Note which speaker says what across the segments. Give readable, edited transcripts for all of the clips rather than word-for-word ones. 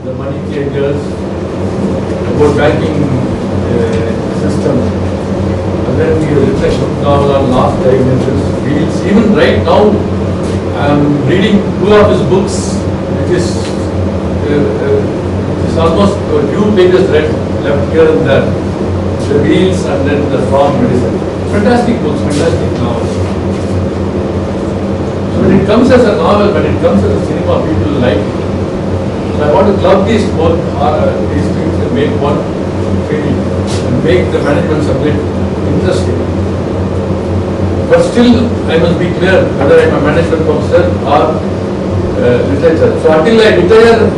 Speaker 1: the money changers, about banking system, and then we have written a short novel on last diagnosis. Even right now, I am reading two of his books, which is almost a few pages left here and there. The Wheels and then the Strong Medicine. Fantastic books, fantastic novels. So when it comes as a novel, when it comes as a cinema, people like it. So I want to club these things and make one film and make the management subject interesting. But still, I must be clear whether I am a management officer or researcher. So until I retire,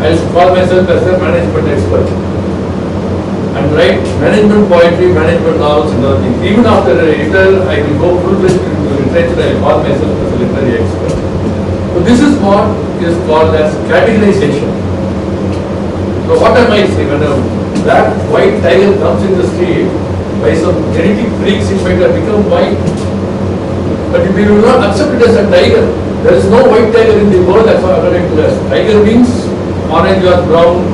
Speaker 1: I will call myself as a management expert and write management poetry, management novels and other things. Even after I retire, I will go full-fledged into literature. I will call myself as a literary expert. So this is what is called as categorization. So what am I saying? When a black, white tiger comes in the street, by some genetic freaks it might have become white. But if we will not accept it as a tiger, there is no white tiger in the world as far according to us. Tiger means orange or brown,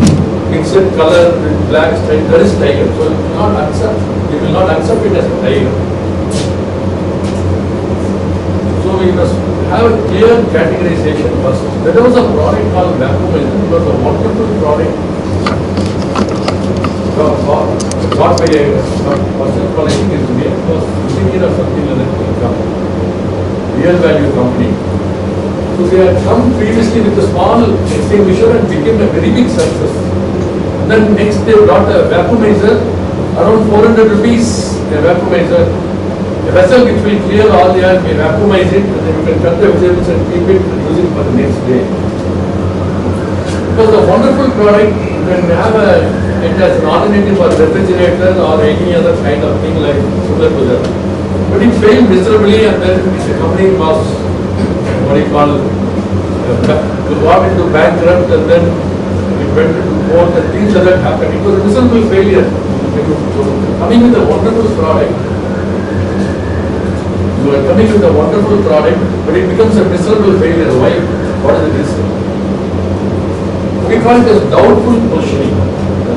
Speaker 1: mixed color with black stripe, there is tiger. So we will not accept it as a tiger. So we must have a clear categorization first. There was a product called Vacuumizer. It was a wonderful product. Bought by a person called, I think his name was engineer or something like that, Real Value Company. So they had come previously with a small extinguisher and became a very big success. And then next they brought a vacuumizer, around 400 rupees a vacuumizer. A vessel which will clear all the air, we vacuumize it, and then you can cut the vegetables and keep it and use it for the next day. It was a wonderful product. You can have it as an alternative for refrigerator or any other kind of thing like sugar to that. But it failed miserably, and then the company was what you call got into bankrupt, and then it went into court and things like that happened. It was a miserable failure. Coming with a wonderful product, you are coming with a wonderful product, but it becomes a miserable failure. Why? What is the reason? We call it as doubtful positioning.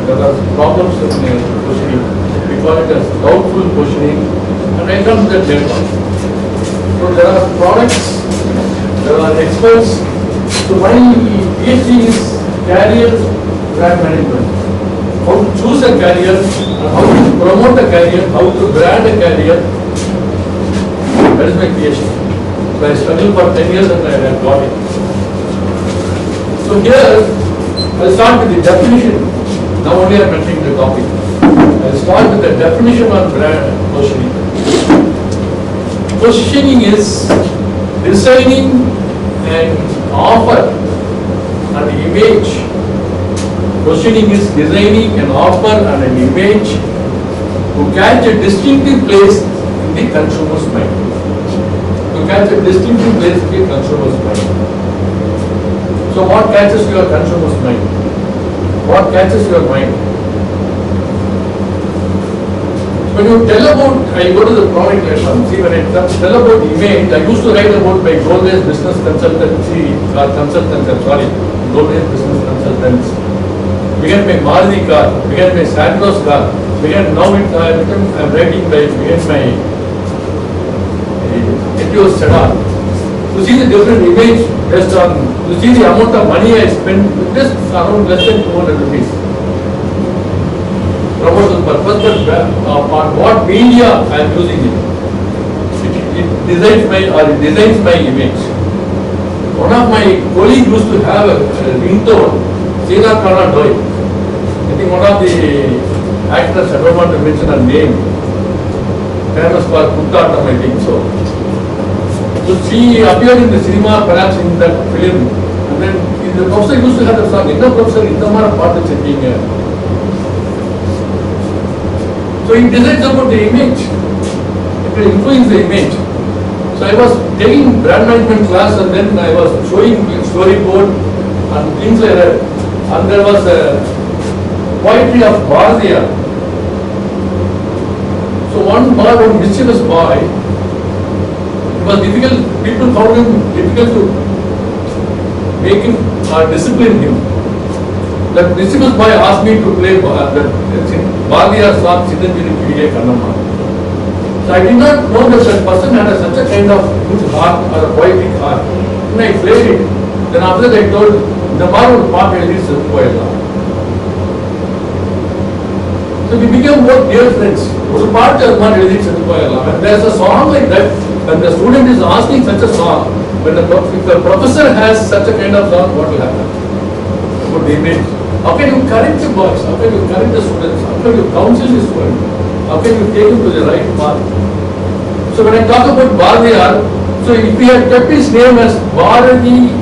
Speaker 1: There are problems in positioning. We call it as doubtful positioning, and I come to that later on. So there are products, there are experts. So my PhD is career brand management. How to choose a career, and how to promote a career, how to brand a career. That is my PhD. So I struggled for 10 years and I got it. So here, I'll start with the definition. Now only I'm mentioning the topic. I'll start with the definition of brand positioning. Positioning is designing an offer and image. Positioning is designing an offer and an image to catch a distinctive place in the consumer's mind. To catch a distinctive place in the consumer's mind. So what catches your consumer's mind? What catches your mind? When you tell about, I go to the product lesson, see when I tell about image, I used to write about my Goldways business consultancy, consultants, I'm sorry, Goldways business consultants. Began my Maruti car, began my Santos car, began now I'm writing by, began my Etios sedan. To see the different image based on, to see the amount of money I spent, just around less than 200 rupees. Promotional purpose, but on what media I am using it. It designs my image. One of my colleagues used to have a ringtone, Sina Kana Doi. I think one of the actors, I don't want to mention her name, famous for Kuttatam, I think so. So she appeared in the cinema, perhaps in that film, and then the professor used to have the song, Inna professor, Inna part of checking. So he decides about the image. It will influence the image. So I was taking brand management class, and then I was showing storyboard and things like that. And there was a poetry of Bharatiya. So one mischievous boy, was difficult, people found him difficult to make him or discipline him. That principal's boy asked me to play Bhagiyar song Siddhanjali Piliye Kannamma. So I did not know that that person had such a kind of good heart or a poetic heart. When I played it, then after that I told, the Maru part is Poetla. So we became both dear friends. One part is not really Poetla. When there's a song like that, when the student is asking such a song, when the professor has such a kind of song, what will happen? Good image. How can you correct the boys? How can you correct the students? How can you counsel the student? How can you take him to the right path? So when I talk about Bhagiyar, so if he had kept his name as Bharati,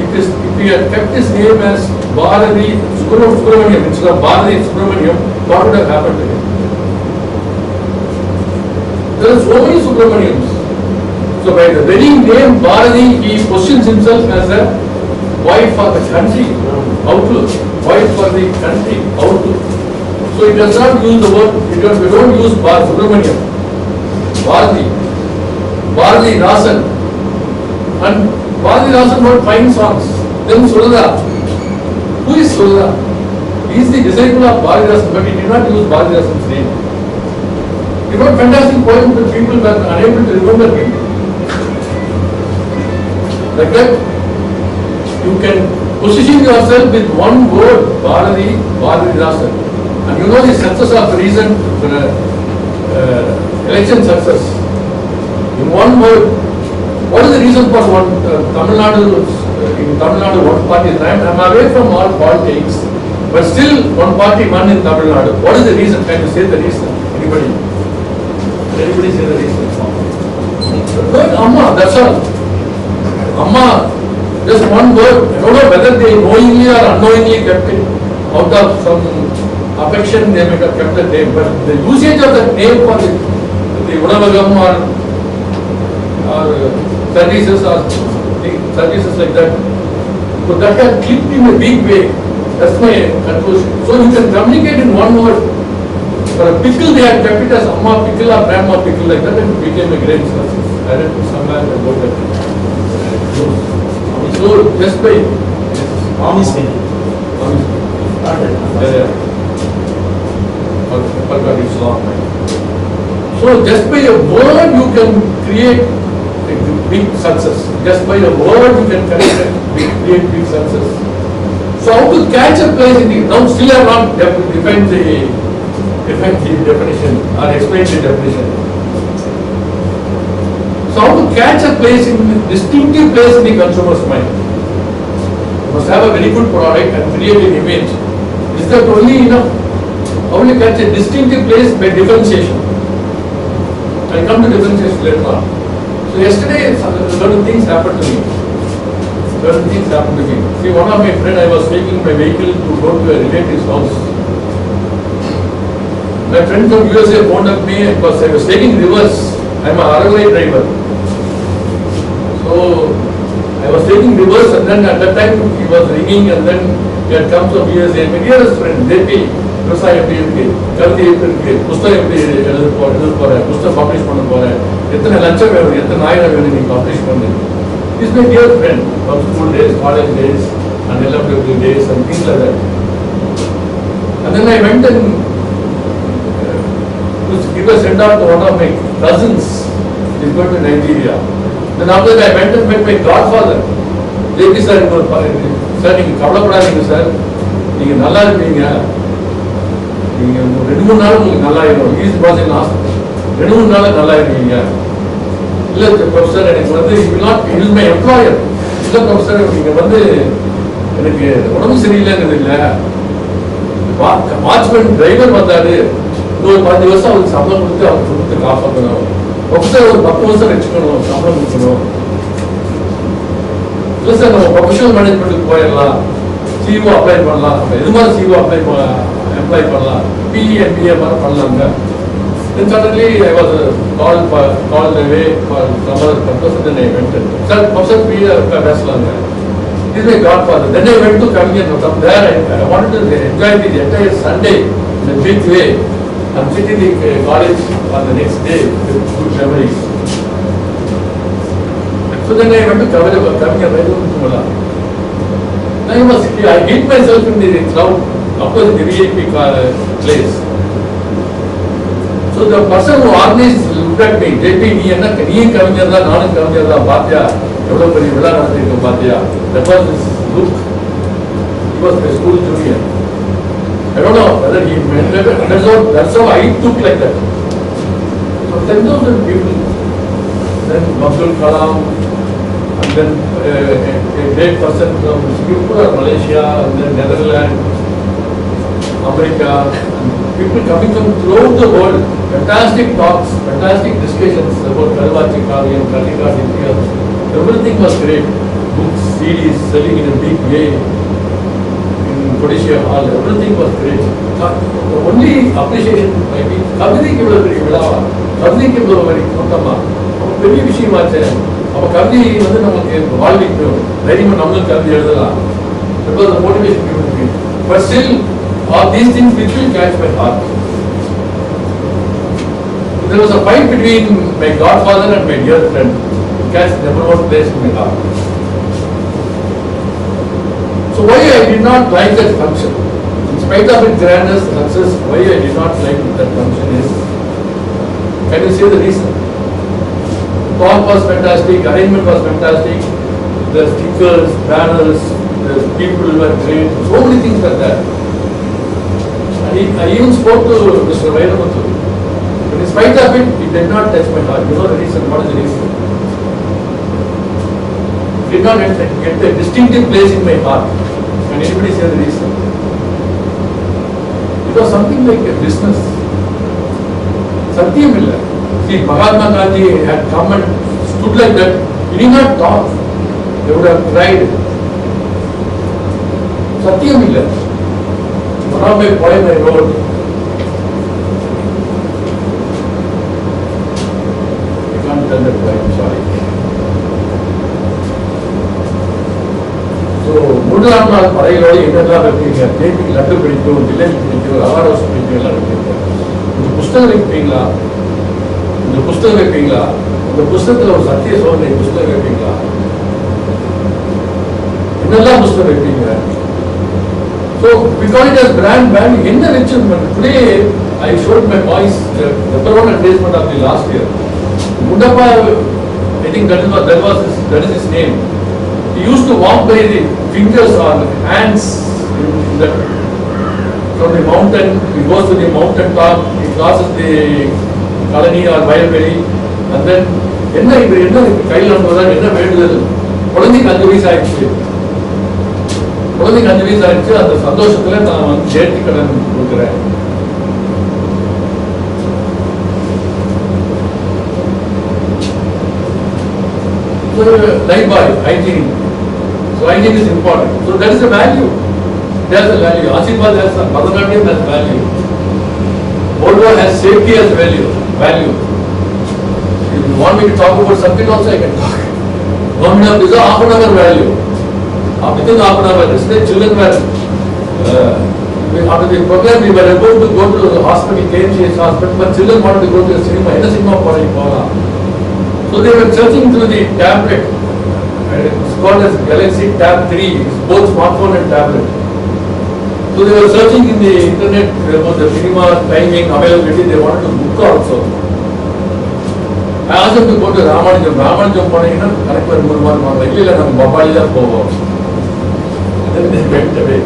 Speaker 1: if he had kept his name as Bharati Subramaniam instead of Bharati Subramaniam, what would have happened to him? There are so many Subramaniams. So by the very name Bharati, he positions himself as a wife for the country, outlook, wife for the country, outlook. So it does not use the word, we don't use Subramaniam, Bharati Rasan. And Bharati Rasan wrote fine songs. Then Surada. Who is Surada? He is the disciple of Bharati Rasan, but he did not use Bharati Rasan's name. He wrote fantastic poems, but people were unable to remember him. Like that, you can position yourself with one word, Bharati Rasan. And you know the success of recent election success. In one word, what is the reason for one Tamil Nadu one party? I am away from all politics, but still one party won in Tamil Nadu. What is the reason? Can you say the reason? Anybody? Anybody say the reason? Word Amma, that's all. Amma, just one word. I don't know whether they knowingly or unknowingly kept it out of some affection, they might have kept the name, but the usage of that name for the Unavagam or services like that, so that has clicked in a big way. That's my conclusion. So you can communicate in one word. For a pickle, they had kept it as Amma pickle or Grandma pickle like that, and it became a great success. I read somewhere about that. So just by so just by a word you can create a big success. Just by a word you can create big success. So how to catch a place in the, now still I have not defined the definition or explained the definition. So how to catch a place in distinctive place in the consumer's mind? You must have a very good product and create an image. Is that only enough? How will you catch a distinctive place? By differentiation. I come to differentiation later on. So yesterday certain things happened to me. See, one of my friends, I was taking my vehicle to go to a relative's house. My friend from USA phoned up me because I was taking reverse. I am a RLI driver. So I was taking reverse, and then at that time he was ringing, and then he had come from USA. My dearest friend, JP, விவசாயம் எப்படி இருக்கு, கல்வி எப்படி இருக்கு, புஸ்தகம் எப்படி எழுத போற, புஸ்தகம் பப்ளிஷ் பண்ண போற, எத்தனை லட்சம் வேணும், எத்தனை ஆயிரம் வேணும் நீ பப்ளிஷ் பண்ணு. He's my dear friend from school days, college days, and LFW days, and things like that. And then I went and give a send out to one of my cousins. He's going to Nigeria. Then after that I went and met my godfather. JP sir, sir, நீங்க கவலைப்படாதீங்க sir, நீங்க நல்லா இருப்பீங்க, நீங்க 2-3 நாள் உங்களுக்கு நல்லா ஆயிடும். ஈஸ்ட் பாசிங் ஹாஸ்பிட்டல் 2-3 நாள் நல்லா இருப்பீங்க. இல்ல ப்ரொஃபசர், எனக்கு வந்து இஸ் மை எம்ப்ளாயர். இல்ல ப்ரொஃபசர், நீங்க வந்து எனக்கு உடம்பு சரியில்லைங்கிறது இல்லை, வாட்ச்மேன் டிரைவர் வந்தாரு, ஒரு 5 வருஷம் அவருக்கு சம்பளம் கொடுத்து அவருக்கு கொடுத்து காப்பாற்றணும். ப்ரொஃபசர் ஒரு 10 வருஷம் வச்சுக்கணும், சம்பளம் கொடுக்கணும். இல்லை சார், நம்ம ப்ரொஃபஷனல் மேனேஜ்மெண்ட்டுக்கு போயிடலாம், சிஓ அப்ளை பண்ணலாம், நம்ம எது மாதிரி சிஓ அப்ளை பண்ணலாம், பிஇ and BA மாதிரி பண்ணலாங்க. Then suddenly I was called away for some other purpose, and then I went and sir, Professor PA பேசலாங்க. This is my godfather. Then I went to Kavigyan. From there I wanted to enjoy the entire Sunday in a big way. I'm sitting in the college on the next day with good memories. So then I went to Kavigyan. I hid myself in the crowd, of course, in the VIP place. So the person who organized looked at me, JP, நீயும் கவிஞர் தான், நானும் கவிஞர் தான், பாத்தியா எவ்வளவு பெரிய விழா நடத்திருக்கோம் பாத்தியா. That was his look. He was my school junior. I don't know whether he meant it, that's how I took like that. So 10,000 people. Then Abdul Kalam, and then a great person from Singapore, Malaysia, and then Netherlands, America, and people coming from throughout the world. Fantastic talks, fantastic discussions about Karavachi Kavi and Karnika Ditya. Everything was great. Books, CDs selling in a big way in Kodishia Hall. Everything was great. The only appreciation might be Kavidi Kibla very Vilava, Kavidi Kibla very Kotama. பெரிய விஷயமாச்சு. அப்ப கவிதை வந்து நமக்கு வாழ்விக்கும் தைரியமா நம்மளும் கவிதை எழுதலாம். Because the motivation given to me. But still, all these things which will catch my heart. There was a fight between my godfather and my dear friend. It catch never was placed in my heart. So why I did not like that function, in spite of its grandness, success, why I did not like that function is, can you say the reason? Talk was fantastic, arrangement was fantastic, the stickers, banners, the people were great, so many things were there. And I even spoke to Mr. Vairamuthu. But in spite of it, it did not touch my heart. You know the reason? What is the reason? It did not get a distinctive place in my heart. Can anybody say the reason? It was something like a business. Satyam illa. See, Mahatma Gandhi had come and stood like that. He did not talk. They would have cried. Satyam illa. One of my poem I wrote. I can't tell that poem, sorry. So, மூன்றாம் நாள் படைகளோடு என்னெல்லாம் வைப்பீங்க? தேபிக்கு லட்டு பிடிக்கும், ஜிலேபி பிடிக்கும், ரவாரோஸ் பிடிக்கும், எல்லாம் வைப்பீங்க. இந்த புஸ்தகம் வைப்பீங்களா? இந்த புஸ்தகம் வைப்பீங்களா? இந்த புஸ்தகத்தில் ஒரு சத்திய சோதனை புஸ்தகம் வைப்பீங்களா? என்னெல்லாம் புஸ்தகம் வைப்பீங்க? So we call it as brand value. In the achievement today, I showed my boys the number one advertisement of the last year. Mundappa, I think that is his name. He used to walk by the fingers or hands in the, from the mountain. He goes to the mountain top. He crosses the colony or Vayalveli, and then என்ன கையில் வந்ததால் என்ன வேண்டுதல்? குழந்தைக்கு 5 வயசு ஆயிடுச்சு. குழந்தைக்கு 5 வயசு ஆயிடுச்சு. அந்த சந்தோஷத்துல நான் வந்து சேர்த்தி கடன் கொடுக்குறேன். Lifebuoy, hygiene. So hygiene is important. So that is the value. There's the value. Ashirwad has some, Bharatanatyam has value. Volvo has safety as value. If you want me to talk about something also, I can talk. Government is a half an hour value. Within half an hour, children were, after the program, we were able to go to the hospital, KMCH hospital, but children wanted to go to the cinema. In the cinema, so they were searching through the tablet. It's called as Galaxy Tab 3. It's both smartphone and tablet. So they were searching in the internet about the cinema timing, availability. They wanted to book also. I asked them to go to Ramanujam. Ramanujam போனீங்கன்னா correct ஒரு 3 வாரம் ஆகும். இல்ல நம்ம பப்பாளி தான் போவோம். Then they went away.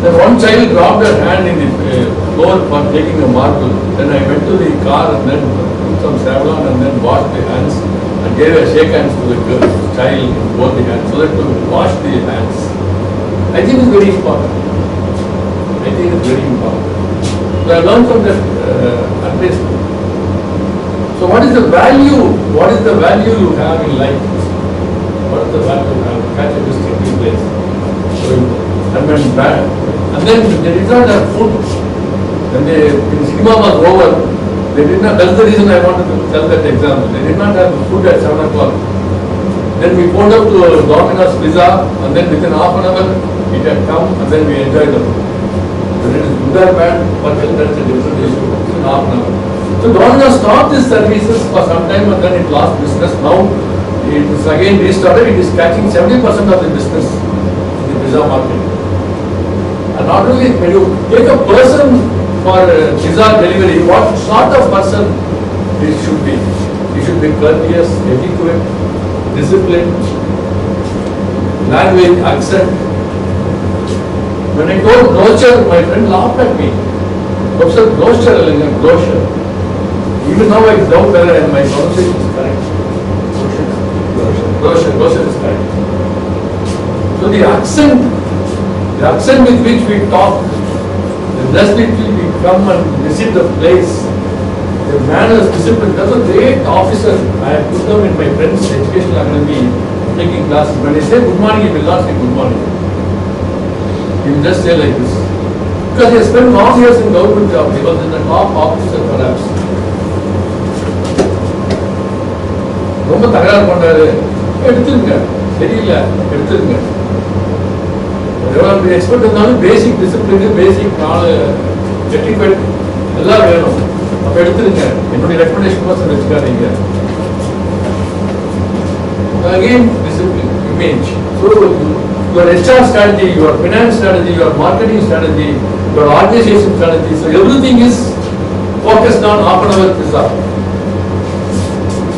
Speaker 1: Then one child dropped her hand in the floor for taking a marble. Then I went to the car and then took some Savlon and then washed the hands and gave a shake hands to the girl, child in both the hands so that to wash the hands. I think it's very important. So I learned from that advertisement. So what is the value? What is the value you have in life? What is the value you have? Catch a distinctive place. So and then they did not have food. When the cinema was over, they did not. That's the reason I wanted to tell that example. They did not have food at 7 o'clock. Then we phoned up to Domino's Pizza, and then within half an hour it had come, and then we enjoyed the food. Whether it is good or bad, but then that's a different issue. Within half an hour. So Domino's stopped its services for some time, and then it lost business. Now it is again restarted, it is catching 70% of the business in the pizza market. And not only when you take a person for pizza delivery, what sort of person he should be? He should be courteous, adequate, disciplined, language, accent. When I told brochure, my friend laughed at me. Professor, brochure. Even now I doubt whether my pronunciation is correct. Brochure is correct. So the accent with which we talk, the dress with which we come and visit the place, the manners, discipline, that's a great officer. I have put them in my friend's educational academy taking classes. When they say good morning, he will not say good morning. He will just say like this. Because he has spent long years in government job, he was in the top officer perhaps. ரொம்ப தகராறு பண்ணாரு, எடுத்துருங்க, சரியில்ல, எடுத்துருங்க. எவ்வளவு expert இருந்தாலும் பேசிக் discipline, பேசிக் etiquette எல்லாம் வேணும். அப்ப எடுத்துருங்க, என்னுடைய ரெக்கமெண்டேஷன் தான் வச்சுக்காதீங்க. Again, discipline, image. So your HR strategy, your finance strategy, your marketing strategy, your organization strategy, so everything is focused on half an hour pizza.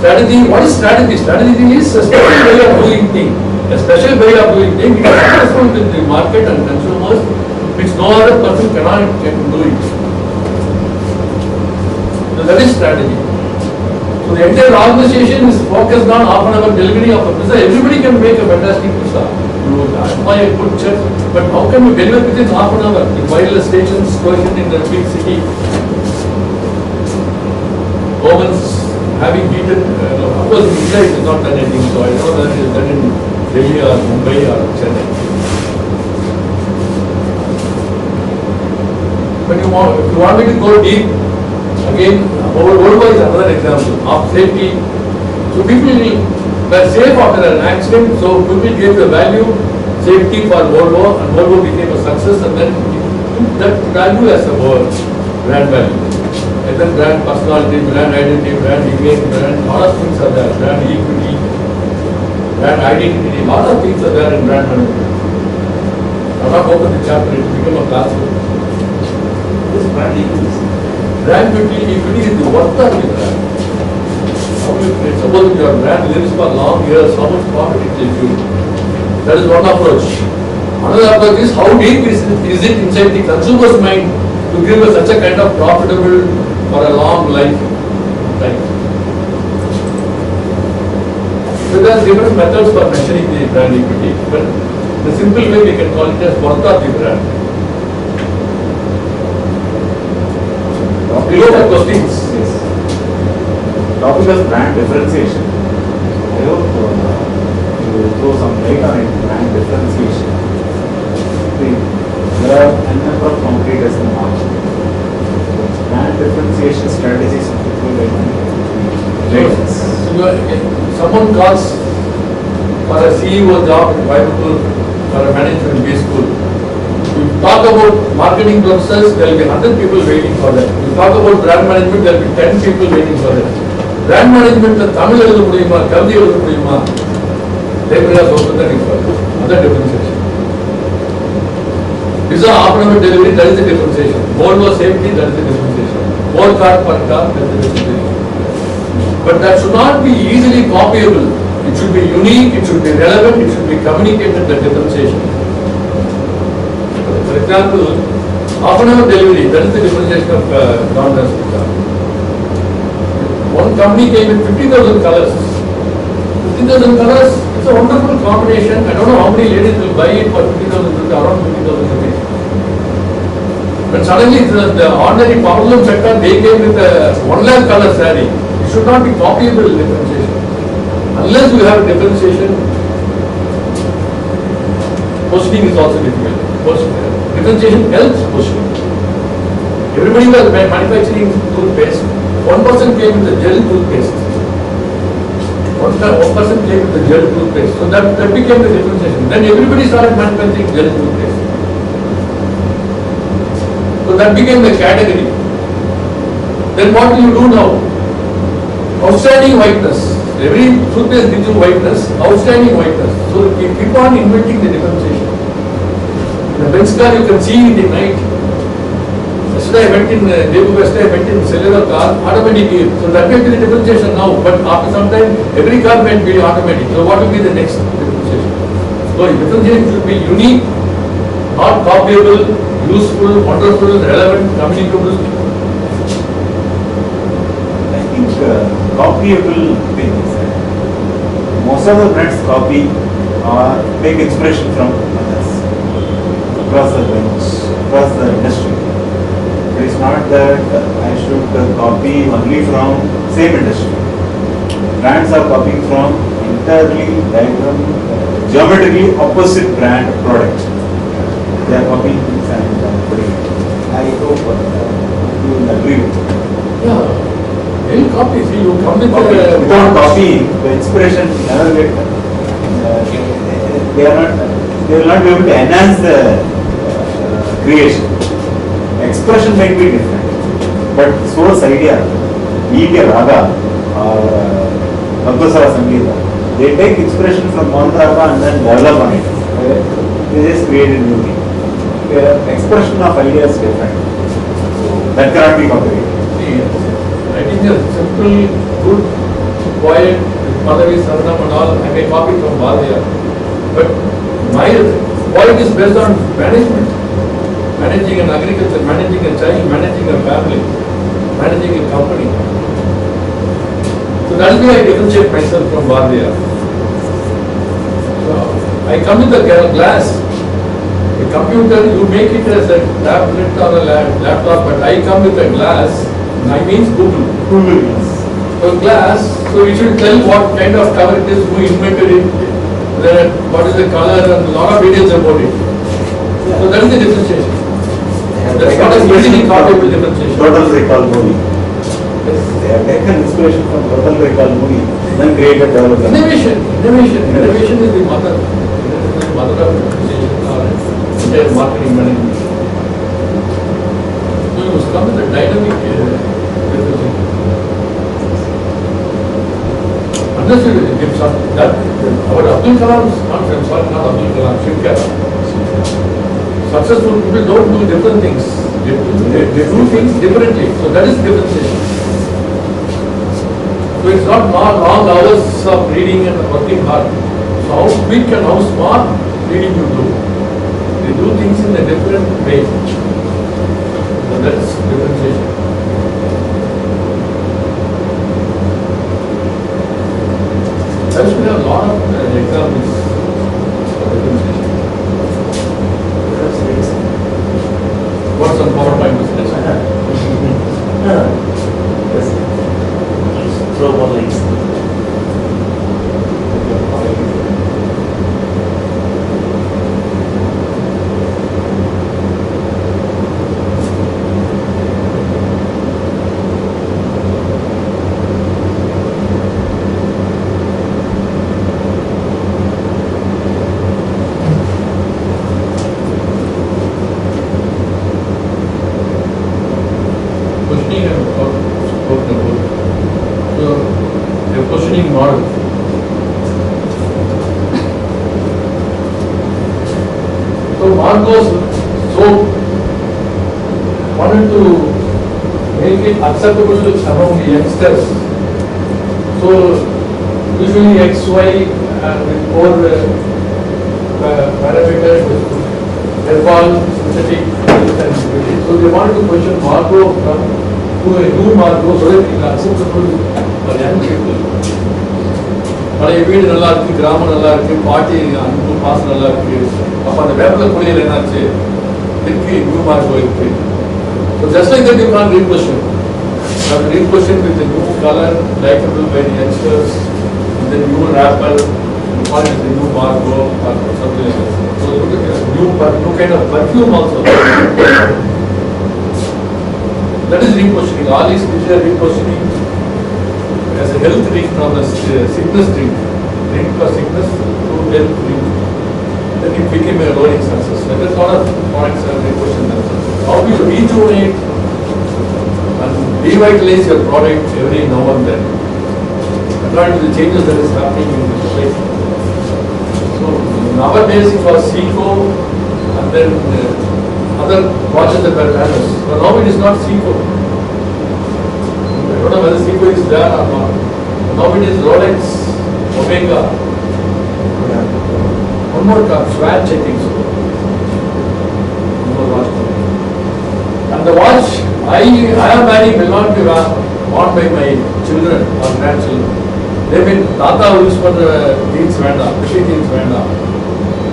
Speaker 1: Strategy, what is strategy? Strategy is a special way of doing things. A special way of doing things which is successful with the market and consumers, which no other person can do it. So that is strategy. So the entire organization is focused on half an hour delivery of a pizza. Everybody can make a fantastic pizza. You buy a good chef, but how can you deliver within half an hour? The wireless stations positioned in the big city, ovens having heated, of course in India it is not done anything, so I don't know that it is done in Delhi or Mumbai or Chennai. But if you want me to go deep, again, Volvo is another example of safety. So people were safe after an accident, so people gave the value, safety for Volvo, and Volvo became a success, and then that value as a word, brand value. And then brand personality, brand identity, brand image, brand, lot of things are there, brand equity, brand identity, lot of things are there in brand management. I'm not open the chapter, it will become a classroom. This brand equity. Brand equity is the worth of the brand. Suppose your brand lives for long years, how much profit it will give. That is one approach. Another approach is how deep is it inside the consumer's mind to give us such a kind of profitable for a long life. Right. So there are different methods for measuring the brand equity, but the simple way we can call it as worth of the brand. Below the questions.
Speaker 2: Yes. Topic is brand differentiation. I hope you throw some light on it. Brand differentiation. There are a number of competitors in the market. Brand differentiation strategies of people like
Speaker 1: someone calls for a CEO job in Coimbatore for a management B school. You talk about marketing process, there will be 100 people waiting for that. You talk about brand management, there will be 10 people waiting for that. Brand management, Tamil எழுத முடியுமா, கவிதை எழுத முடியுமா, they will have open that for other differentiation. Pizza half an hour delivery, that is the differentiation. Volvo safety, that is the differentiation. 4 cars per car, that is the differentiation. But that should not be easily copyable. It should be unique, it should be relevant, it should be communicated, that differentiation. For example, half an hour delivery, that is the differentiation of Domino's Pizza. One company came with 50,000 colors. 50,000 colors, it's a wonderful combination. I don't know how many ladies will buy it for 50,000 rupees, around 50,000 rupees. But suddenly the ordinary powerloom sector, they came with a 1 lakh color saree. It should not be copyable differentiation. Unless you have differentiation, positioning is also difficult. Differentiation helps positioning. Everybody was manufacturing toothpaste. One person came with the gel toothpaste. One person came with the gel toothpaste. So that became the differentiation. Then everybody started manufacturing gel toothpaste. So that became the category. Then what will you do now? Outstanding whiteness. Every toothpaste gives you whiteness, outstanding whiteness. So we keep on inventing the differentiation. In a Benz car you can see in the night. Yesterday I went in yesterday I went in cellular car, automatic gear. So that may be the differentiation now, but after some time every car might be automatic. So what will be the next differentiation? So differentiation should be unique, not copyable, useful, wonderful, relevant, communicable.
Speaker 2: I think copyable things. Most of the brands copy or take inspiration from others across the bench, across the industry. It is not that I should copy only from same industry. Brands are copying from entirely geometrically opposite brand product. They are copying things and putting it. I hope you will agree with it.
Speaker 1: Yeah. Any copy, see you come with
Speaker 2: Without copying, the inspiration never get. They will not be able to enhance the creation. Expression might be different, but source idea, be it a raga or Bhaktasara Sangeeta, they take inspiration from one raga and then develop on it. They just create a new thing. Expression of ideas is different. So that cannot be copied.
Speaker 1: I think a simple, good, quiet, Padavi, Saranam and all, I may copy from Bhatia. But my quiet is based on management. Managing an agriculture, managing a child, managing a family, managing a company. So that is why I differentiate myself from Bhatia. So I come with a glass. A computer, you make it as a tablet or a laptop, but I come with a glass. I means Google.
Speaker 2: Google glass.
Speaker 1: So glass, so you should tell what kind of cover it is, who invented it, what is the color, and a lot of details about it. So that is the differentiation. That's not as easily copyable differentiation.
Speaker 2: Total Recall movie. They have taken inspiration from Total Recall movie, then created development.
Speaker 1: Innovation is the mother. It is the mother of differentiation or entire marketing management. So you must come with a dynamic differentiation. Unless you give some, that, our Abdul Kalam's conference, not Abdul Kalam, Shiv Kalam. Successful people don't do different things. They do things differently. So that is differentiation. So it's not long hours of reading and working hard. So how quick and how smart reading you do. They do things in a different way. So that's differentiation. I wish we have a lot of examples of differentiation. What some PowerPoint presentation?
Speaker 3: Throw more links.
Speaker 1: Model. So Marcos wanted to make it acceptable among the youngsters. So usually X, Y with 4 parameters with herbal, synthetic, and so they wanted to question Marco to a new Marco so that it is acceptable for young people. பழைய வீடு நல்லா இருக்கு, கிராமம் நல்லா இருக்கு, பாட்டி அன்பு பாசம் நல்லா இருக்கு. அப்ப அந்த வேப்பல குடியில் என்னாச்சு இருக்கு, நியூ மார்க்கோ இருக்கு. So just like that you can't requestion. You have to requestion with the new color, likable by the youngsters, with the new wrapper, you call it the new marco or something like that. So look at new kind of perfume also. That is requestioning. All these which are requestioning as a health drink from the sickness drink for sickness to health drink. Then it became a rolling success. There is a lot of points and question themselves. How do you rejuvenate and revitalize your product every now and then? according to the changes that is happening in the society. So nowadays it was SECO and then other watches that were banners. But now it is not SECO. I don't know whether SECO is there or not. Now it is Rolex, Omega. One more car, Swatch, I think so. One more watch. And the watch I am wearing will not be worn by my children or grandchildren. They mean Tata use for the jeans venda, pretty jeans venda.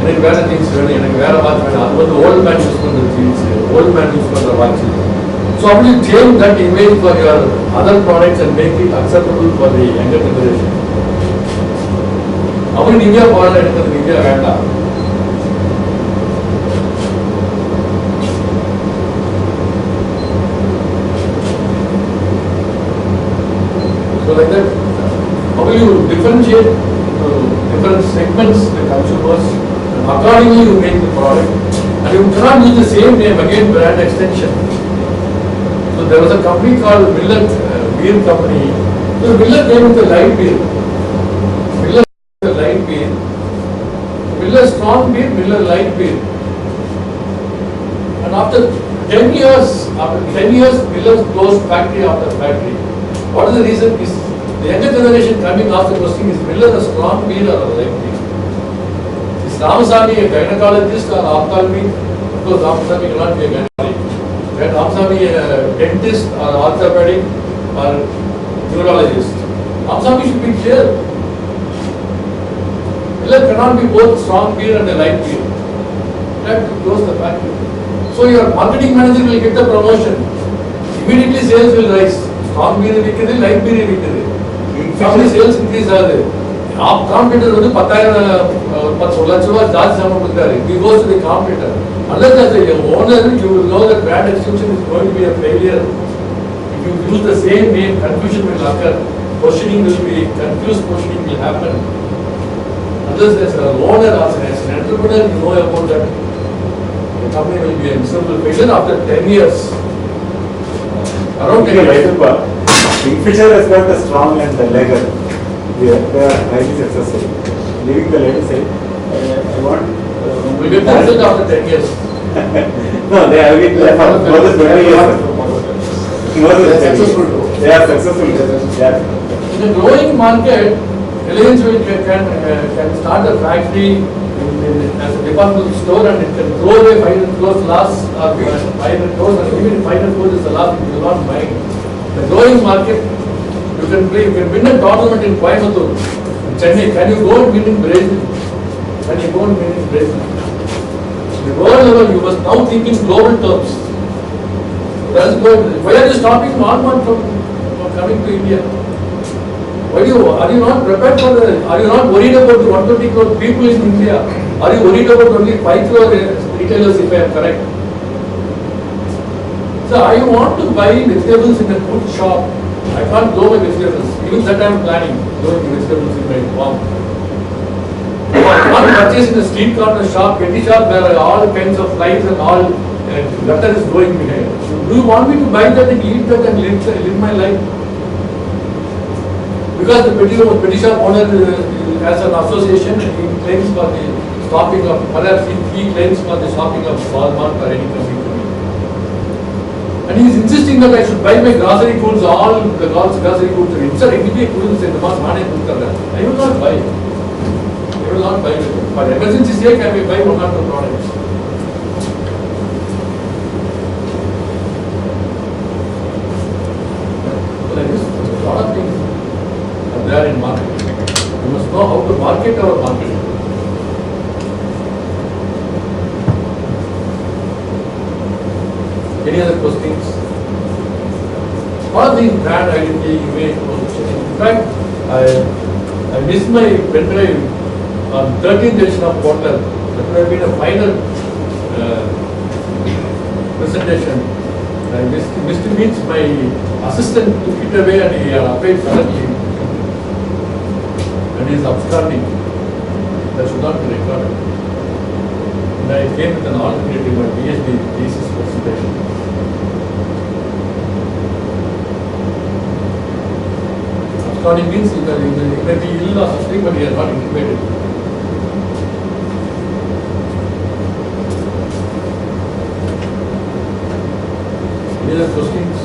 Speaker 1: எனக்கு வேற jeans வேணும், எனக்கு வேற watch வேணும். அது வந்து old man use for the jeans, old man use for the watch. So how do you change that image for your other products and make it acceptable for the younger generation? அவன் India போறான், எனக்கு அது India வேண்டாம். So like that, how will you differentiate different segments, the consumers, and accordingly you make the product, and you cannot use the same name again, brand extension. So there was a company called Miller Beer Company. So Miller came with the light beer. Miller the light beer. Miller strong beer, Miller light beer. And after 10 years, Miller closed factory after factory. What is the reason? Is the younger generation coming after question, is Miller a strong beer or a light beer? Is Ramasamy a gynecologist or ophthalmic? Of course, Ramasamy cannot be a gynecologist. Is Ramasamy a dentist or orthopedic or neurologist? Ramasamy should be clear. Miller cannot be both strong beer and a light beer. You have to close the factory. So your marketing manager will get the promotion. Immediately sales will rise. Strong beer விற்குது, light beer விற்குது. Family sales increase ஆகுது. Competitor வந்து 10,000 லட்சம் ரூபாய் ஜாஸ்தி சம்பளம் கொடுத்தாரு. He goes to the competitor. Unless as a owner, you will know that brand extension is going to be a failure. If you use the same name, confusion will occur. Positioning will be confused. Positioning will happen. Unless as an owner, as an entrepreneur, you know about that. The company will be a miserable failure after 10 years. Around 10 years.
Speaker 2: Kingfisher has got the strong and the lager. They are highly successful. Leaving the lager side, I want.
Speaker 1: We get the result after 10 years.
Speaker 2: No, they have been there for more than 20 years. More than 10 years. They are successful. Yeah.
Speaker 1: In a growing market, Reliance can start a factory as a departmental store and it can throw away 500 crores loss or 500 crores and even 500 crores is the loss if you do not buy. The growing market, you can win a tournament in Coimbatore, in Chennai. Can you go and win in Brazil? Can you go and win in Brazil? The world level, you must now think in global terms. That's good. Why are you stopping Walmart from coming to India? Are you not prepared for are you not worried about the 120 crore people in India? Are you worried about only 5 crore retailers if I am correct? So I want to buy vegetables in a good shop. I can't grow my vegetables. Even that I am planning, growing vegetables in my farm. I can't purchase in a street corner shop, petty shop where all kinds of flies and all gutter is growing behind. Do you want me to buy that and eat that and live my life? Because the petty shop owner has an association and he claims for the stopping of, perhaps he claims for the stopping of Walmart or any company. And he is insisting that I should buy my grocery goods, all the grocery goods. Sir, immediate goods in the mass money. I will not buy. I will not buy it. For emergency sake, I may buy one or two products. So like this, a lot of things are there in market. We must know how to market our market. Any other questions? What are these brand identity, image, positioning? In fact, I missed my pen drive on 13th edition of Portland. That would have been a final presentation. I missed means my assistant took it away and he applied suddenly. And he is absconding. That should not be recorded. And I came with an alternative, my PhD thesis presentation. not, it means he may be ill or something, but he has not intimated. Any other questions?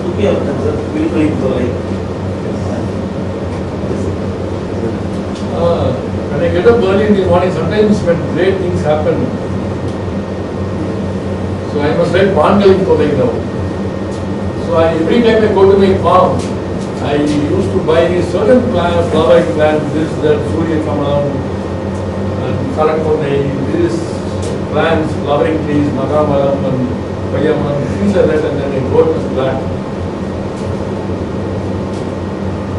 Speaker 2: Okay, we'll bring the like.
Speaker 1: When I get up early in the morning, sometimes when great things happen, so I must write Mangalim Kovai now. So every time I go to my farm, I used to buy certain plants, flowering plants, this, that, Surya Kamalam, Karakonai, this plants, flowering trees, Magamalam and Payamalam, things like that, and then I go to plant.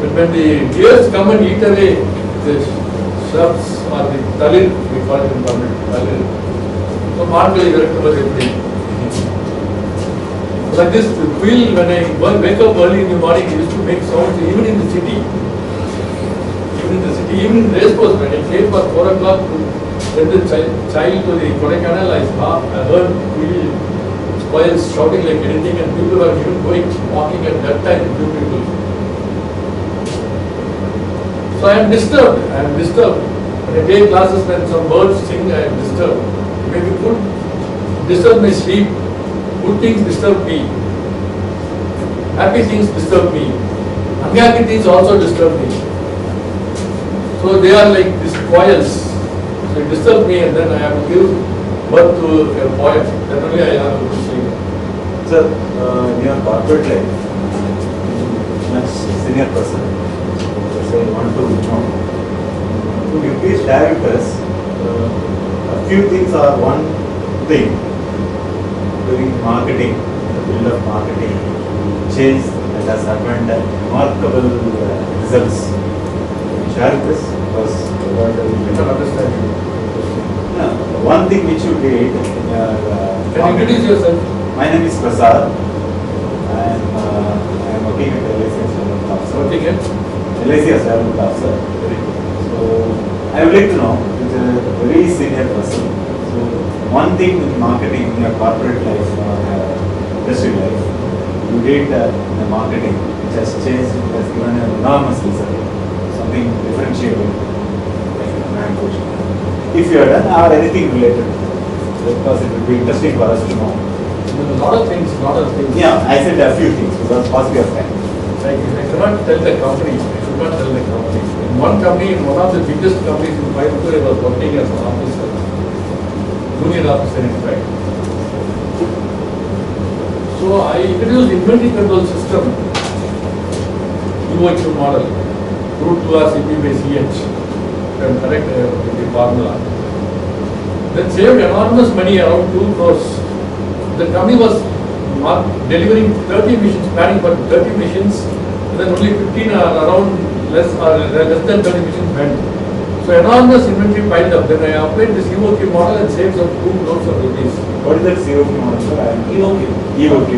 Speaker 1: But when the deers come and eat away the shrubs or the talir, we call it in Tamil, talir. So Mangali Veraktamas everything. Like this, the wheel, when I wake up early in the morning, it used to make sounds even in the city. Even in the race course, when I came for 4 o'clock to send the child to the Kodaikanal, I heard wheel squirrels shouting like anything, and people were even going walking at that time, few people. So I am disturbed. When I take classes, when some birds sing, I am disturbed. Maybe good disturb my sleep. Good things disturb me. Happy things disturb me. Unhappy things also disturb me. So they are like these coils. So it disturbs me, and then I have to give birth to a poem. Then only I have to sleep.
Speaker 2: Sir, in your corporate life, much senior person, so I want to know. Could you please share with us a few things or one thing during marketing, the build of marketing, change that has happened, remarkable results. Can you share with us? Because
Speaker 1: I can understand you.
Speaker 2: one thing which you did.
Speaker 1: Can you introduce yourself?
Speaker 2: My name is Prasad. I am working at LIC as Development Officer.
Speaker 1: Working at?
Speaker 2: LIC as Development Officer. So I would like to know, it's a very senior person. So one thing in marketing, in your corporate life or industry life, you did in the marketing, which has changed, it has given an enormous result, something differentiated, like a brand push. If you are done or anything related, because it would be interesting for us to know.
Speaker 1: A lot of things.
Speaker 2: Yeah, I said a few things because possibly of time.
Speaker 1: Like I cannot tell the company. I should not tell the company. In one company, in one of the biggest companies in Coimbatore, I was working as an officer, junior officer in fact. So I introduced inventory control system, UOQ model, root 2R CP by CH. If I am correct with the formula. That saved enormous money, around 2 crores. The company was delivering 30 machines, planning for 30 machines, and then only 15 are around less than 30 machines went. So enormous inventory piled up. Then I applied this EOQ model and saved some 2 crores of rupees.
Speaker 2: What is that COQ model? EOQ.
Speaker 1: EOQ,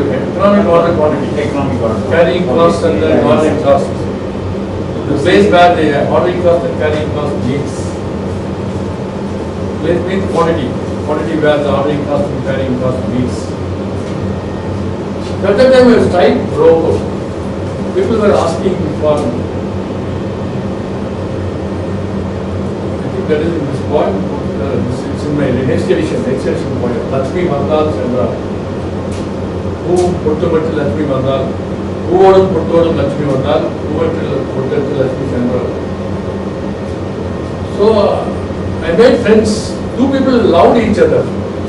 Speaker 1: economic order quantity.
Speaker 2: Economic order.
Speaker 1: Carrying cost and then ordering cost. The place where the ordering cost and carrying cost meets. Place means quantity. Quantity where the ordering cost and carrying cost meets. At that time, a strike broke out. People were asking for, I think that is in this poem, it's in my next edition poem, Lakshmi Mandal Chandra. Who Puttu Lakshmi Mandal, who Odam Puttu Lakshmi Mandal, who Puttu Lakshmi Chandra. So I made friends. 2 people loved each other.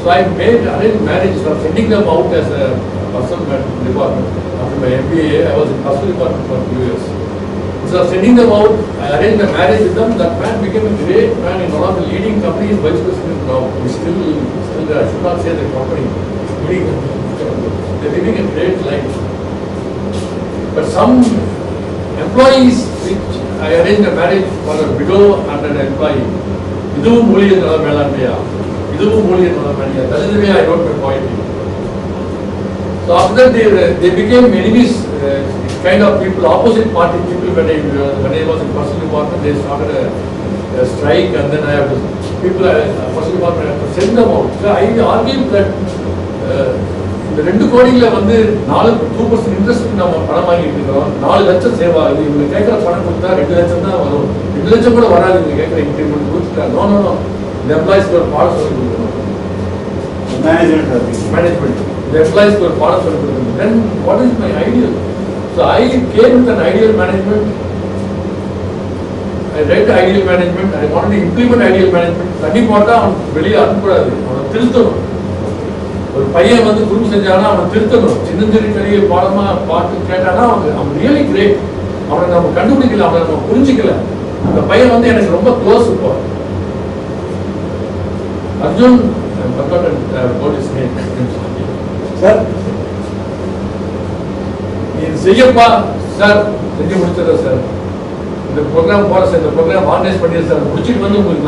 Speaker 1: So I arranged marriage for sending them out as a personal department. After my MBA, I was in personal department for 2 years. So sending them out, I arranged a marriage with them. That man became a great man in one of the leading companies, vice president now. He's still there. I should not say the company. They're living a great life. But some employees, which I arranged a marriage for a widow and an employee. That is the way I wrote my poetry. So after that they became enemies, kind of people, opposite party people. When I was in personal department, they started a strike, and then I have to, personal department, I have to send them out. So I argued that இந்த 2 கோடியில வந்து 2% interest நம்ம பணம் வாங்கிட்டு இருக்கோம். 4 லட்சம் save ஆகுது. இவங்க கேட்குற பணம் கொடுத்தா 2 லட்சம் தான் வரும். 2 லட்சம் கூட வராது. இவங்க கேட்குற இன்க்ரிமெண்ட் கொடுத்துட்டா நோ இந்த எம்ப்ளாயிஸ்க்கு ஒரு பாடம் சொல்லி கொடுக்கணும். Management the employees were part of it. Then what is my ideal? So I came with an ideal management. I read ideal management. I wanted to implement ideal management. தண்ணி போட்டா அவன் வெளியே அனுப்பக்கூடாது, அவனை திருத்தணும். ஒரு பையன் வந்து குரூப் செஞ்சானா அவனை திருத்தணும். சின்னஞ்சிறு பெரிய பாடமா பார்த்து கேட்டானா அவன் ரியலி கிரேட். அவனை நம்ம கண்டுபிடிக்கல, அவனை நம்ம புரிஞ்சிக்கல. அந்த பையன் வந்து எனக்கு ரொம்ப க்ளோஸ் இப்போ. அர்ஜுன் சார் நீ செய்யப்பா சார், செஞ்சு முடிச்சிடறேன் சார். இந்த ப்ரோக்ராம் போகிற சார், இந்த ப்ரோக்ராம் ஆர்கனைஸ் பண்ணிடுறேன் சார். முடிச்சுட்டு வந்து உங்களுக்கு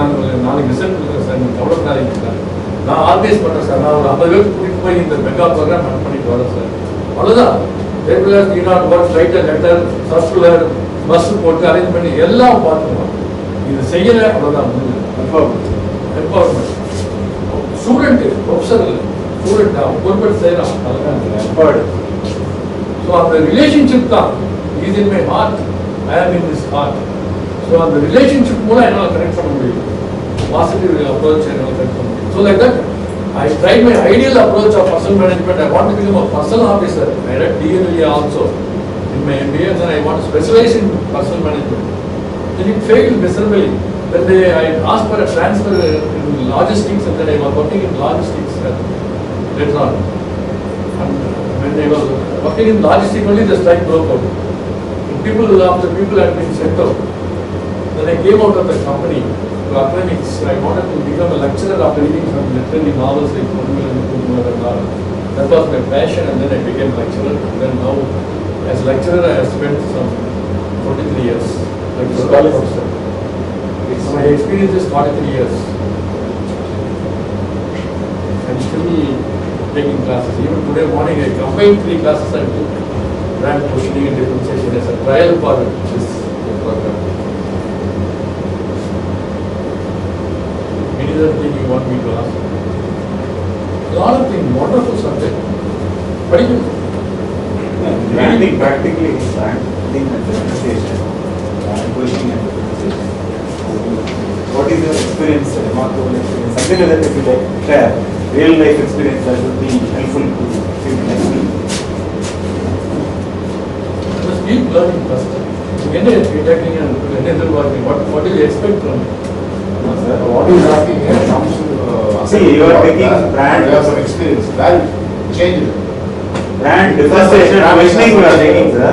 Speaker 1: நாளைக்கு ரிசல்ட் கொடுக்குறேன் சார். நீங்கள் கவலைப்படாதீங்க சார். நான் ஆர்கனைஸ் பண்ணுறேன் சார். நான் ஒரு 50 பேருக்கு கூட்டிகிட்டு போய் இந்த மெகா ப்ரோக்ராம் ரன் பண்ணிட்டு வரேன் சார். அவ்வளோதான். லெட்டர், சர்க்குலர், பஸ் போட்டு அரேஞ்ச் பண்ணி எல்லாம் பார்த்துக்கணும். இது செய்யலை, அவ்வளோதான். எம்பவர்மெண்ட் ஸ்டூடெண்ட் ப்ரொஃபஸர் இல்லை, ஸ்டூடெண்ட் பொறுப்பேற்று செய்யலாம். அதுதான். ஸோ அந்த ரிலேஷன்ஷிப் தான் இஸ் இன் மை ஹார்ட், ஐ ஆம் இன் திஸ் ஹார்ட். ஸோ அந்த ரிலேஷன்ஷிப் மூலம் என்னால் கனெக்ட் பண்ண முடியும். பாசிட்டிவ் அப்ரோச் என்னால் கனெக்ட் பண்ண முடியும். So like that I tried my ideal approach of personal management. I want to become a personal officer. I read DLA also in my MBA, and then I want to specialize in personal management. Then it failed miserably. Then I asked for a transfer in logistics, and then I was working in logistics later on. And when I was working in logistics, only the strike broke out. After people had been sent out. Then I came out of the company to academics. I wanted to become a lecturer after reading some literary novels like Ponniyin and Kumar and all. That was my passion, and then I became a lecturer. And then now, as a lecturer, I have spent some 43 years. Like a scholar professor. My experience is 43 years. I'm still taking classes. Even today morning, I combined 3 classes and took brand positioning and differentiation as a trial for this program. Any other thing you want me to ask? A lot of things, wonderful subject. Branding
Speaker 2: practically is branding and differentiation, positioning and differentiation. What is your experience, remarkable experience? Something like that if you like share, real life experience that would be helpful to people like me.
Speaker 1: Just keep learning first. What do you expect from it?
Speaker 3: What is asking here comes to
Speaker 2: see, you are taking brand.
Speaker 3: You have some experience. That changes.
Speaker 2: Brand differentiation, positioning you are taking, sir.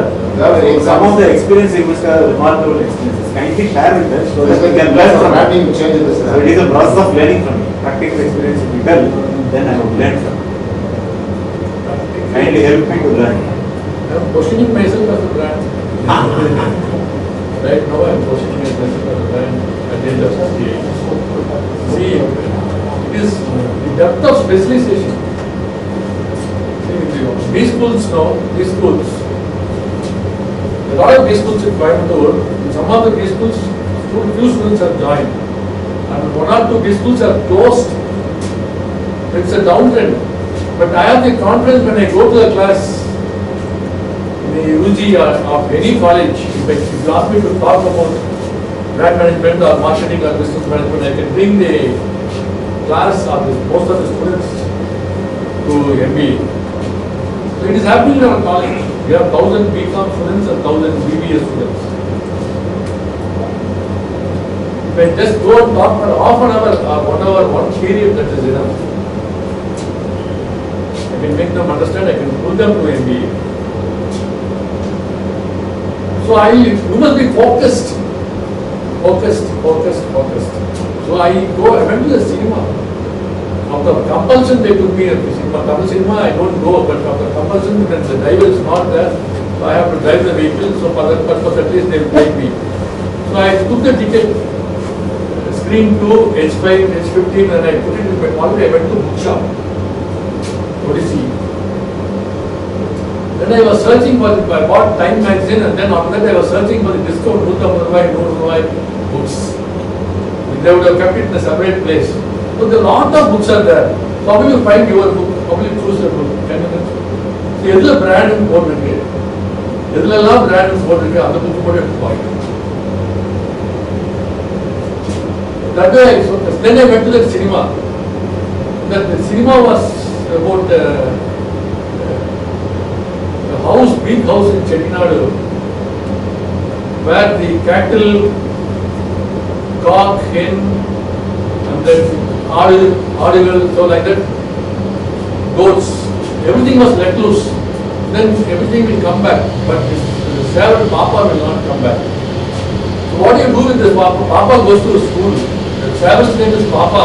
Speaker 2: Some of the experience you must have remarkable experiences. Kindly share with us so that we can learn from
Speaker 3: branding changes this.
Speaker 2: So it is a process of learning from you. Practical experience if you tell, then I would learn from you. Kindly help me to learn.
Speaker 1: I am positioning myself as a brand. Right now I am positioning myself as a brand at the end of the day. See, it is the depth of specialization. These schools now, these schools, a lot of these schools in Coimbatore, some of the these schools, few students have joined, and 1 or 2 these schools are closed. It's a downtrend. But I have the confidence when I go to the class in the UG or of any college, if you ask me to talk about brand management or marketing or business management, I can bring the class of most of the students to MBA. So it is happening in our college. We have 1,000 BCom students and 1,000 BBA students. If I just go and talk for half an hour or 1 hour, 1 period, that is enough. I can make them understand, I can pull them to MBA. So you must be focused. So I went to the cinema. After compulsion, they took me to cinema. Tamil cinema, I don't go, but after compulsion, when the driver is not there, so I have to drive the vehicle, so for that purpose, at least they will take me. So I took the ticket, screen 2, H5, H15, and I put it in my wallet. I went to bookshop, Odyssey. Then I was searching for it. I bought Time magazine, and then after that I was searching for the discount, 100 books. They would have kept it in a separate place. So there are a lot of books are there. So how will you find your book? public cruiser for 10 minutes. எதுல brand போட்டிருக்கு, எதுலெல்லாம் brand போட்டிருக்கு அந்த book கூட எடுத்து பாருங்க. That way, so then I went to the cinema. That the cinema was about a house, big house in Chettinadu, where the cattle, cock, hen, and then aadigal, so like that, goats, everything was let loose. Then everything will come back, but the servant Papa will not come back. So what do you do with this Papa? Papa goes to a school. The servant's name is Papa,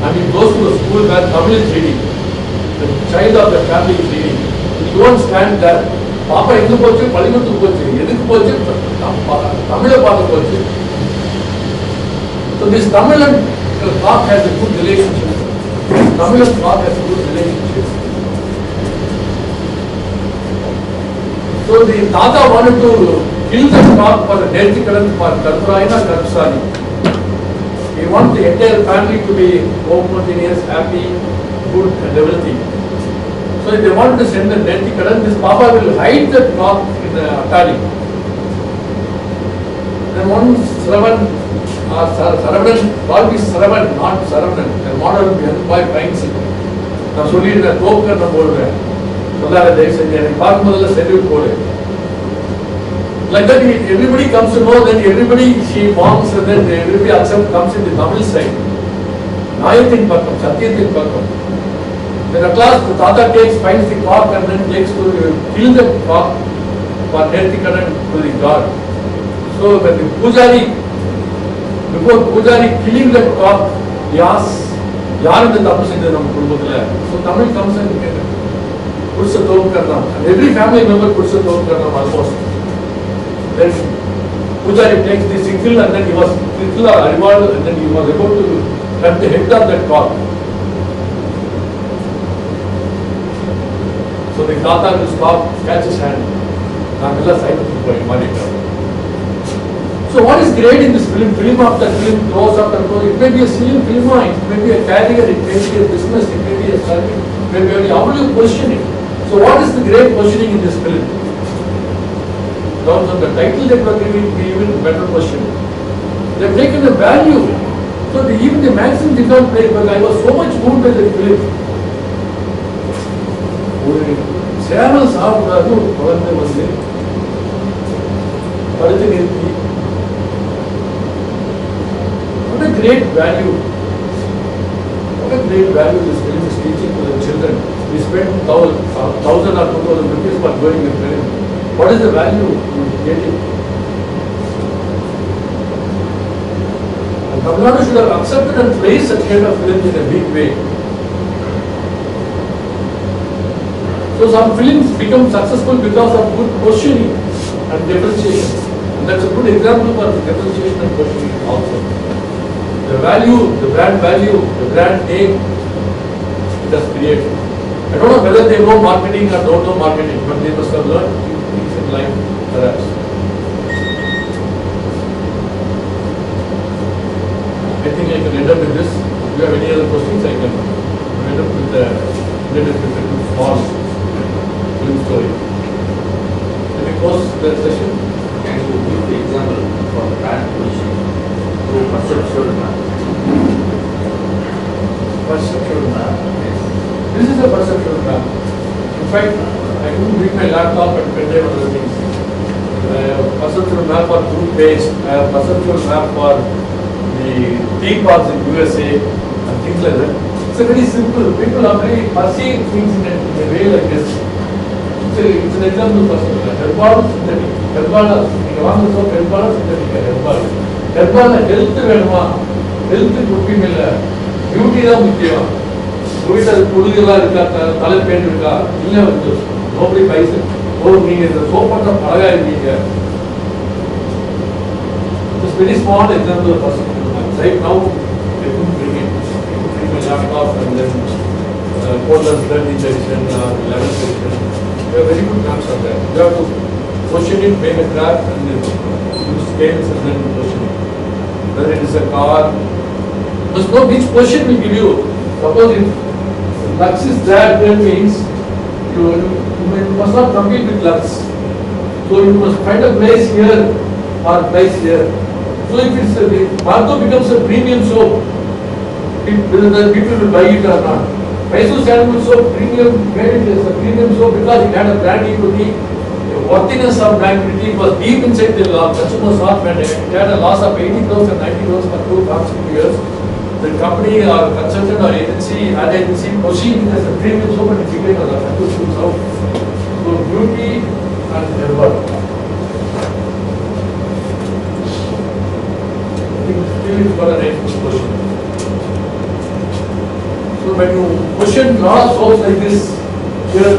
Speaker 1: and he goes to a school where Tamil is reading. The child of the family is reading. You don't stand there. Papa எங்க போச்சு, பள்ளிக்கூடத்துக்கு போச்சு, எதுக்கு போச்சு, தமிழை பார்க்க போச்சு. So this Tamil and cock has a good relationship. Tamil and cock has a good relationship. So the Tata wanted to kill the cock for the Nertikaran for Karparayana Karpsari. He wants the entire family to be homogeneous, happy, good and everything. So if they want to send the Nertikaran, this Papa will hide the cock in the Atari. Then one Saravanan, called me Saravanan, not Saravanan, the model by Pines. நான் சொல்லிடுறேன், தோக்கர் நான் போடுறேன். சொல்லாத தயவு செஞ்சு எனக்கு பார்க்கும்போதுல salute போடு. Like that, everybody comes to know that everybody she monks and then everybody accept comes in the Tamil side. Nayatin Pakam, Satyatin Pakam. Then at last the Tata finds the cock and then takes to kill the cock for Nertikaran to the god. So when the Pujari, before Pujari killing the cock, he asks, yaar in the Tamil side nam kudubudla. So Tamil comes and puts a thom karna. And every family member puts a thom karna almost. Then Pujari takes the sickle and then he was sickle or rival and then he was about to cut the head of that cock. So the Tata will stop, catch his hand. So what is great in this film? Film after film, close after close. It may be a silly film, it may be a career, it may be a business, it may be a service, it may be how do you position it? So what is the great positioning in this film? In terms of the title they were giving, even better question. They have taken a value. So even the Maxim did not play, but I was so much moved by the film. Channel சாப்பிடாது குழந்தை வந்து படுத்து நிறுத்தி what a great value this film is teaching to the children. We spend 1,000 or 2,000 rupees for going with film. What is the value you get it? Tamil Nadu should have accepted and placed such kind of films in a big way. So some films become successful because of good positioning and differentiation. And that's a good example for differentiation and positioning also. The value, the brand name, it has created. I don't know whether they know marketing or don't know marketing, but they must have learned things in life, perhaps. I think I can end up with this. If you have any other questions, I can end up with the small film story. Let me close the session.
Speaker 4: Can you give the example for brand positioning through perceptual map?
Speaker 1: Perceptual map. This is a perceptual map. In fact, I couldn't bring my laptop and pen drive other things. I have perceptual map for toothpaste. I have perceptual map for the theme parks in USA and things like that. It's a very simple. People are very perceiving things in a way like this. It's an example of perceptual. Herbal synthetic. Herbal, you want to talk herbal synthetic. Herbal. Herbal health வேணுமா? Health முக்கியம் இல்ல. Beauty தான் முக்கியம். வீட்டில் புழுகெல்லாம் இருக்கா, தலைப்பேன் இருக்கா, இல்லை வந்து நோபடி பைசு. ஓ, நீங்க இந்த சோப்பாட்ட அழகா இருக்கீங்க. It's very small example of perceptual. Right now, I couldn't bring it. I couldn't bring my laptop and then Portland's 13th edition or 11th edition. We have very good maps out there. You have to position it, make a graph and then use scales and then position it. Whether it is a car, you must know which position will give you. Suppose if Lux is there, then means you must not compete with Lux. So you must find a place here or place here. So if Marco becomes a premium soap, whether the people will buy it or not. Mysore Sandalwood soap premium made it as a premium soap because it had a brand equity. The worthiness of brand equity was deep inside the consumer's heart when it had a loss of 80 crores and 90 crores for 2 consecutive years. The company or consultant or agency, ad agency proceeded as a premium soap and it became a successful soap. So beauty and herbal. Still it's got a right question. So when you question raw soaps like this, here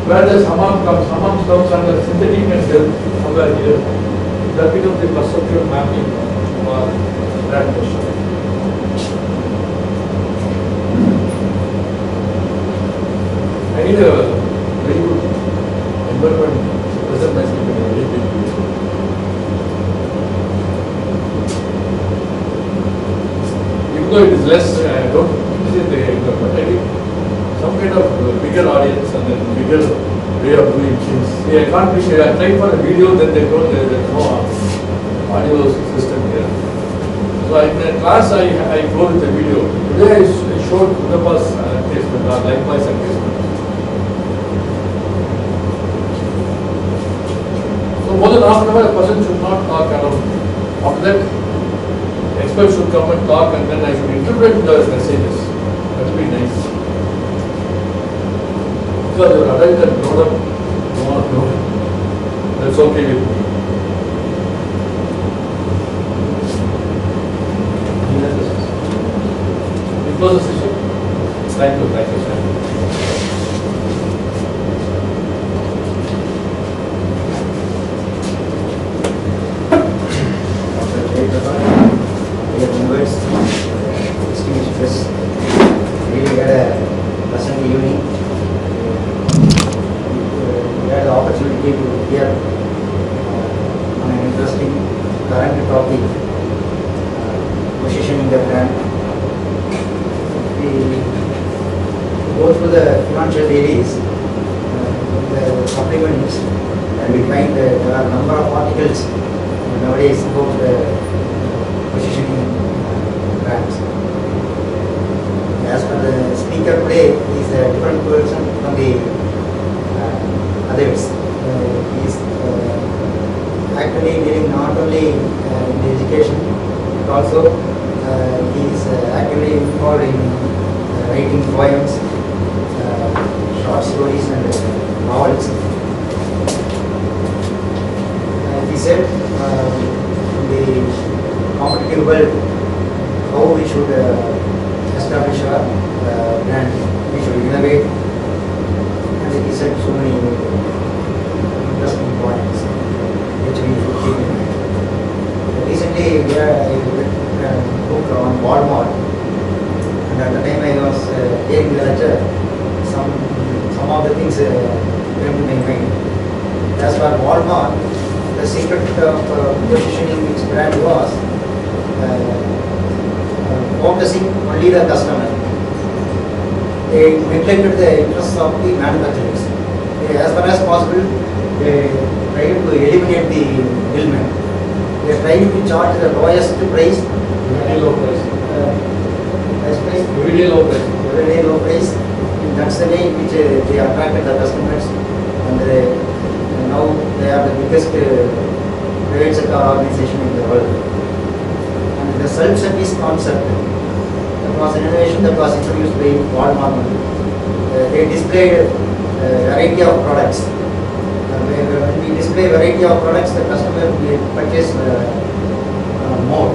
Speaker 1: where the hammam comes under synthetic and gel somewhere here, that becomes the perceptual mapping for that question. I need a very good environment to present myself in a very big way. Even though it is less, I don't appreciate the environment, I think some kind of bigger audience and then bigger way of doing things. See, I can't be sure. I tried for a video, then they told there is no audio system here. So in a class I go with the video. Today I showed Budapest placement or likewise and placement. So more than half an hour a person should not talk around. After that, experts should come and talk and then I should interpret the messages. That would be nice. Because your adult and grown up, no, that's okay with me. It was a session. Thank you, sir.
Speaker 5: Really had a pleasant evening. We had the opportunity to hear on an interesting current topic, positioning the brand. We go through the financial areas, the supplements, and we find that there are a number of articles nowadays about positioning brands. As per the speaker today, he is a different person from the others. He is actually dealing not only in the education, but also he is actively involved in writing poems, short stories and novels. He said in the competitive world how we should establish our brand, we should innovate, and he said so many interesting points which we should keep in mind. Recently I read a book on Walmart, and at the time I was hearing the lecture, some of the things came to my mind. As for Walmart, the secret of positioning its brand was focusing only the customer. They neglected the interests of the manufacturers. As far as possible, they tried to eliminate the middleman. They tried to charge the lowest price.
Speaker 1: Very low price.
Speaker 5: Very low price. Very low price. And that's the way in which they attracted the customers. And now they are the biggest private sector organization in the world. And the self-service concept, that was an innovation that was introduced by Walmart. They displayed a variety of products. When we display variety of products, the customer will purchase more.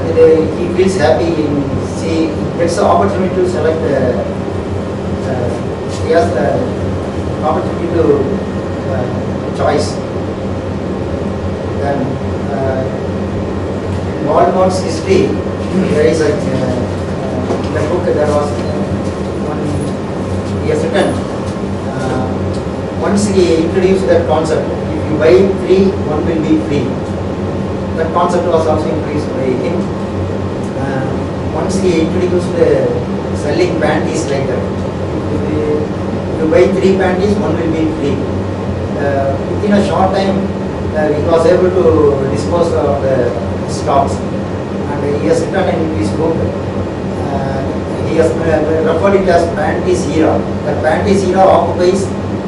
Speaker 5: And he feels happy in see, gets the opportunity to select. He has the opportunity to choice. Then in Walmart's history, there is a in the book there was one he has written. Once he introduced that concept, if you buy 3, 1 will be free. That concept was also introduced by him. once he introduced selling panties like that. If you buy 3 panties, one will be free. Within a short time, he was able to dispose of the stocks. And he has written in his book, he has referred it as panties era. The panties era occupies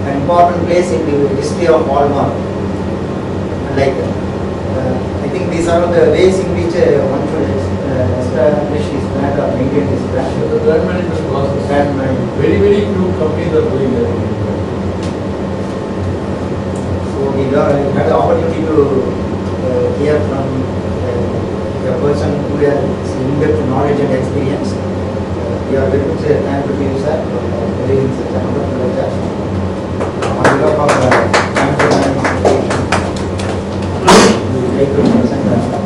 Speaker 5: an important place in the history of Walmart. Like, I think these are the ways in which one should establish his brand or maintain his brand.
Speaker 1: The brand management process.
Speaker 5: Brand management.
Speaker 1: Very, very few companies are doing that.
Speaker 5: So we had the opportunity to hear from a person who has in-depth knowledge and experience. We are very much thankful to you, sir, for delivering such a wonderful lecture. On behalf of Management Association, we would like to present